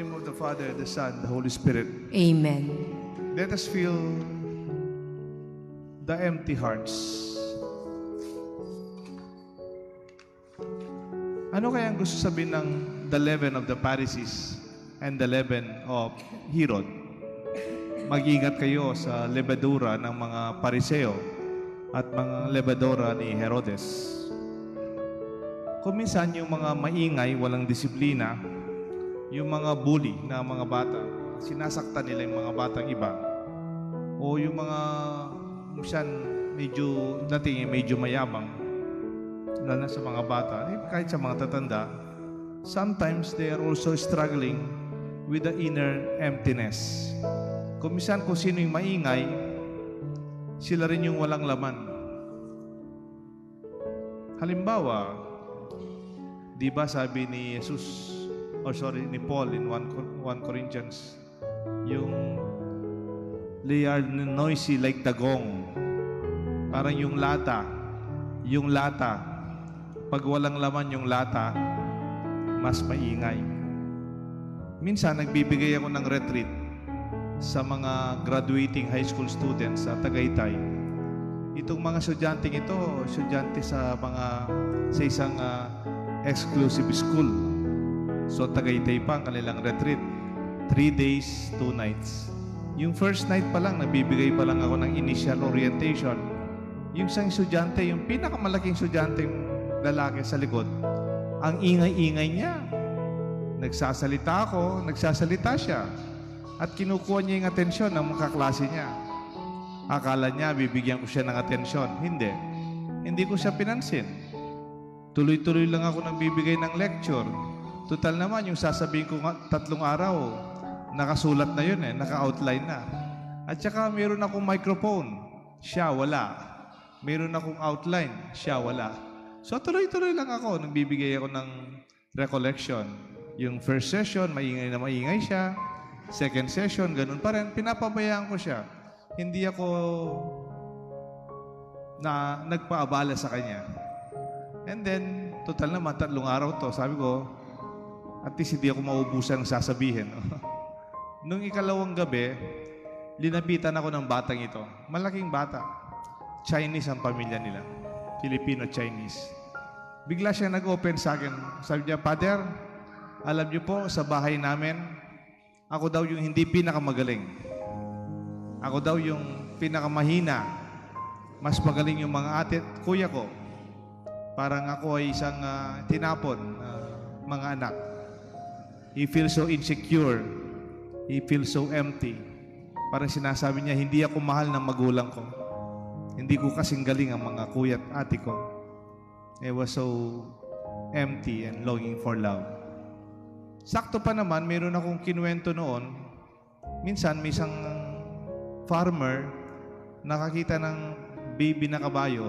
name of the Father, the Son, the Holy Spirit. Amen. Let us feel the empty hearts. Ano kaya ang gusto sabihin ng the leaven of the Pharisees and the leaven of Herod? Mag-ingat kayo sa lebadura ng mga Pariseo at mga lebadura ni Herodes. Kung minsan yung mga maingay, walang disiplina, yung mga bully na mga bata, sinasaktan nila yung mga batang iba, o yung mga minsan medyo dating medyo mayabang, lalo na sa mga bata, kahit sa mga tatanda, sometimes they are also struggling with the inner emptiness. Kung minsan kung sino yung maingay, sila rin yung walang laman. Halimbawa, di ba sabi ni Jesus, ni Paul in 1 Corinthians, yung they are noisy like the gong. Parang yung lata, pag walang laman yung lata, mas maingay. Minsan, nagbibigay ako ng retreat sa mga graduating high school students sa Tagaytay. Itong mga estudyanteng ito, estudyante sa isang exclusive school. So, Tagaytay pa ang kanilang retreat. 3 days, 2 nights. Yung first night pa lang, nabibigay pa lang ako ng initial orientation. Yung isang estudyante, yung pinakamalaking estudyante lalaki sa likod, ang ingay-ingay niya. Nagsasalita ako, nagsasalita siya. At kinukuha niya yung atensyon ng mga kaklase niya. Akala niya, bibigyan ko siya ng atensyon. Hindi. Hindi ko siya pinansin. Tuloy-tuloy lang ako nagbibigay ng lecture. Total naman, yung sasabihin ko 3 araw, nakasulat na yun naka-outline na. At saka meron akong microphone, siya wala. Meron akong outline, siya wala. So tuloy-tuloy lang ako, nagbibigay ako ng recollection. Yung first session, maingay na maingay siya. Second session, ganun pa rin. Pinapabayaan ko siya. Hindi ako nagpaabala sa kanya. And then, total naman, 3 araw to. Sabi ko, at least hindi ako maubusan ng sasabihin. Nung ikalawang gabi, linapitan ako ng batang ito. Malaking bata. Chinese ang pamilya nila. Filipino-Chinese. Bigla siya nag-open sa akin. Sabi niya, Father, alam niyo po, sa bahay namin, ako daw yung hindi pinakamagaling. Ako daw yung pinakamahina. Mas magaling yung mga ate at kuya ko. Parang ako ay isang tinapon mga anak. He feels so insecure. He feels so empty. Parang sinasabi niya, hindi ako mahal ng magulang ko. Hindi ko kasing galing ang mga kuya at ate ko. I was so empty and longing for love. Sakto pa naman, meron akong kinuwento noon. Minsan, may isang farmer nakakita ng baby na kabayo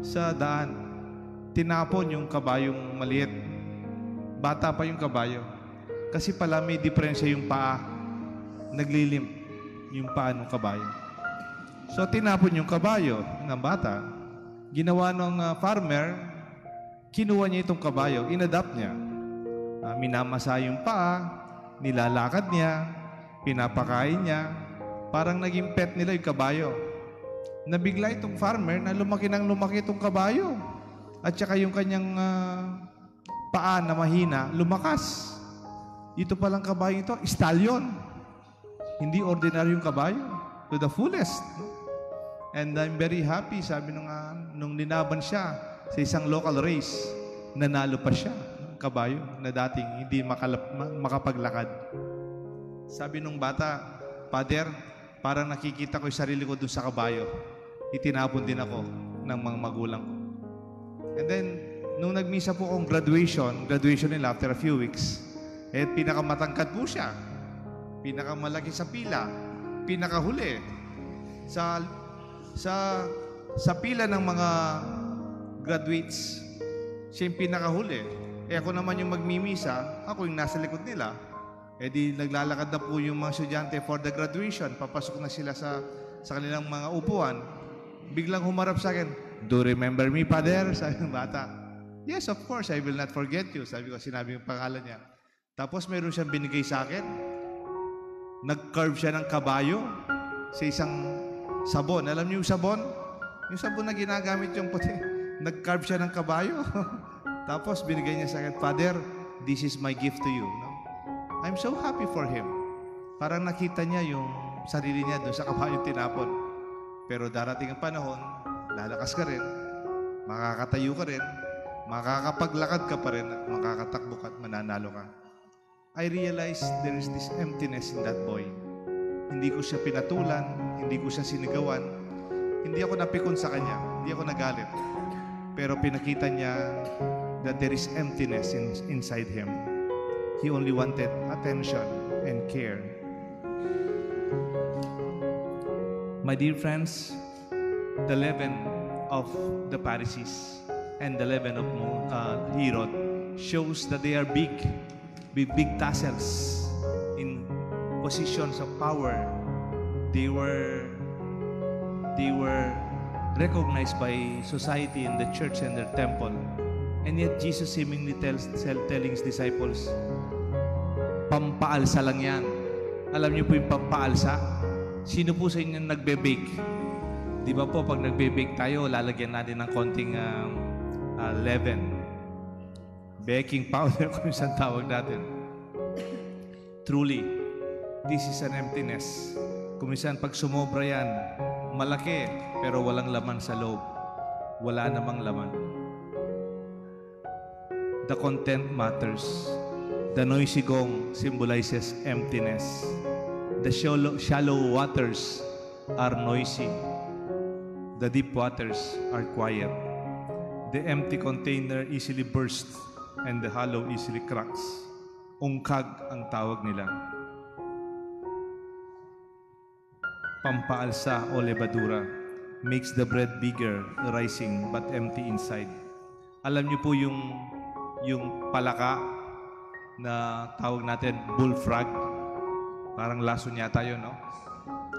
sa daan. Tinapon yung kabayong maliit. Bata pa yung kabayo. Kasi pala may diferensya yung paa. Naglilimp yung paa ng kabayo. So, tinapon yung kabayo ng bata. Ginawa ng farmer, kinuha niya itong kabayo, inadapt niya. Minamasa yung paa, nilalakad niya, pinapakain niya, parang naging pet nila yung kabayo. Nabigla itong farmer na lumaki ng lumaki itong kabayo. At saka yung kanyang paa na mahina, lumakas. Ito palang kabayo ito, stallion. Hindi ordinaryong kabayo. To the fullest. And I'm very happy, sabi nung linaban siya sa isang local race, nanalo pa siya. Kabayo na dating hindi makapaglakad. Sabi nung bata, Father, parang nakikita ko yung sarili ko dun sa kabayo. Itinapon din ako ng mga magulang ko. And then, nung nagmisa po akong graduation nila after a few weeks, pinakamatangkad po siya. Pinakamalaki sa pila. Pinakahuli. Sa pila ng mga graduates, siya yung pinakahuli. Ako naman yung magmimisa, ako yung nasa likod nila. Di naglalakad na po yung mga estudyante for the graduation. Papasok na sila sa kanilang mga upuan. Biglang humarap sa akin, do you remember me, Father? Sabi ng bata. Yes, of course, I will not forget you. Sinabi yung pangalan niya. Tapos meron siyang binigay sa akin. Nag-carve siya ng kabayo sa isang sabon. Alam niyo yung sabon? Yung sabon na ginagamit yung puti. Nag-carve siya ng kabayo. Tapos binigay niya sa akin, Father, this is my gift to you. No? I'm so happy for him. Parang nakita niya yung sarili niya doon sa kabayo tinapon. Pero darating ang panahon, lalakas ka rin, makakatayo ka rin, makakapaglakad ka pa rin, at makakatakbo ka at mananalo ka. I realized there is this emptiness in that boy. Hindi ko siya pinatulan, hindi ko siya sinigawan, hindi ako napikon sa kanya, hindi ako nagalit. Pero pinakita niya that there is emptiness inside him. He only wanted attention and care. My dear friends, the leaven of the Pharisees and the leaven of Herod shows that they are big tassels in positions of power. They were recognized by society in the church and their temple. And yet Jesus seemingly telling his disciples, pampaalsa lang yan. Alam niyo po yung pampaalsa? Sino po sa inyo nagbe-bake? Di ba po, pag nagbe-bake tayo, lalagyan natin ng konting leaven. Baking powder, kung saan tawag natin. Truly, this is an emptiness. Kung minsan pag sumobra yan, malaki, pero walang laman sa loob. Wala namang laman. The content matters. The noisy gong symbolizes emptiness. The shallow waters are noisy. The deep waters are quiet. The empty container easily bursts and the hollow easily cracks. Ungkag ang tawag nila. Pampaalsa o levadura makes the bread bigger, rising but empty inside. Alam niyo po yung palaka na tawag natin bullfrog. Parang lason yata yun, no?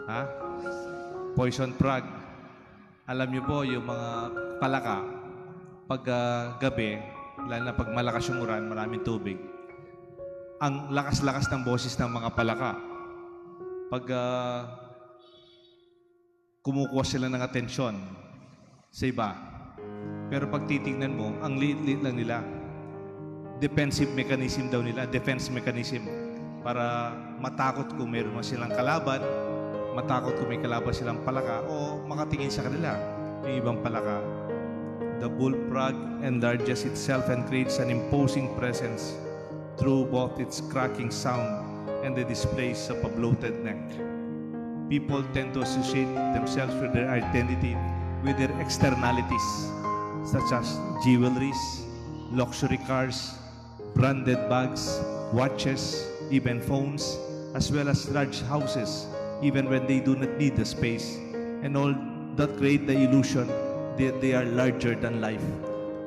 Ha? Poison frog. Alam niyo po, yung mga palaka, pag gabi, lalo na pag malakas yung uran, maraming tubig, ang lakas-lakas ng boses ng mga palaka. Pag kumukuha sila ng atensyon sa iba. Pero pag titignan mo, ang liit-liit lang nila. Defensive mechanism daw nila, defense mechanism. Para matakot kung meron silang kalaban, matakot kung may kalaban silang palaka, o makatingin sa kanila yung ibang palaka. The bullfrog enlarges itself and creates an imposing presence through both its cracking sound and the displays of a bloated neck. People tend to associate themselves with their identity with their externalities, such as jewelries, luxury cars, branded bags, watches, even phones, as well as large houses, even when they do not need the space, and all that create the illusion that they are larger than life.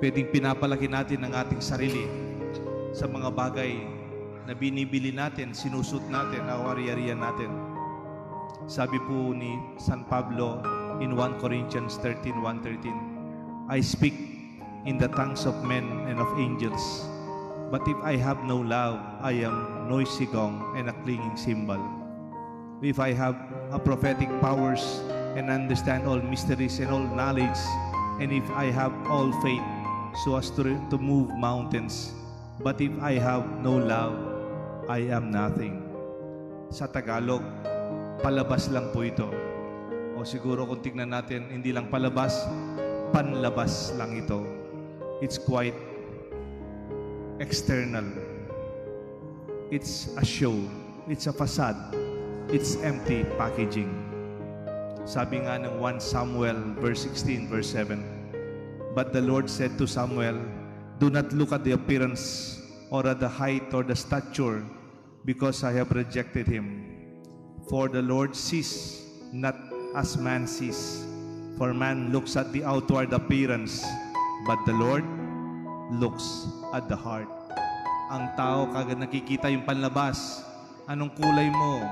Pwedeng pinapalaki natin ang ating sarili sa mga bagay na binibili natin, sinusut natin, awari-arian natin. Sabi po ni San Pablo in 1 Corinthians 13:1-13, I speak in the tongues of men and of angels, but if I have no love, I am noisy gong and a clanging cymbal. If I have a prophetic powers and understand all mysteries and all knowledge, and if I have all faith so as to move mountains, but if I have no love, I am nothing. Sa Tagalog, palabas lang po ito. O siguro kung tignan natin, hindi lang palabas, panlabas lang ito. It's quite external. It's a show. It's a facade. It's empty packaging. Sabi nga ng 1 Samuel verse 16, verse 7, But the Lord said to Samuel, Do not look at the appearance or at the height or the stature, because I have rejected him. For the Lord sees not as man sees. For man looks at the outward appearance, but the Lord looks at the heart. Ang tao kagad nakikita yung panlabas. Anong kulay mo?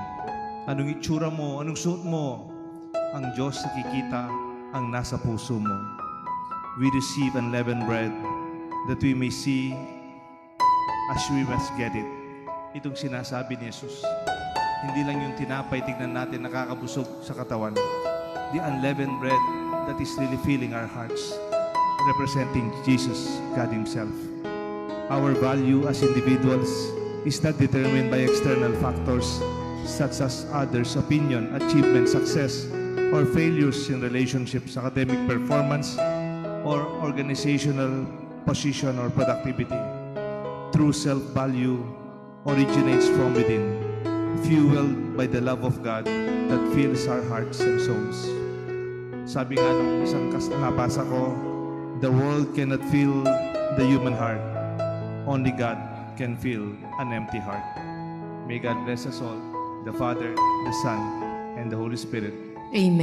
Anong itsura mo? Anong suot mo? Ang Diyos nakikita ang nasa puso mo. We receive unleavened bread that we may see as we must get it. itong sinasabi ni Jesus. Hindi lang yung tinapay, tignan natin, nakakabusog sa katawan. The unleavened bread that is really filling our hearts, representing Jesus, God Himself. Our value as individuals is not determined by external factors such as others' opinion, achievement, success, or failures in relationships, academic performance, or organizational position or productivity. True self-value originates from within, fueled by the love of God that fills our hearts and souls. Sabi nga nung isang nabasa ko, the world cannot fill the human heart. Only God can fill an empty heart. May God bless us all, the Father, the Son, and the Holy Spirit. Amen.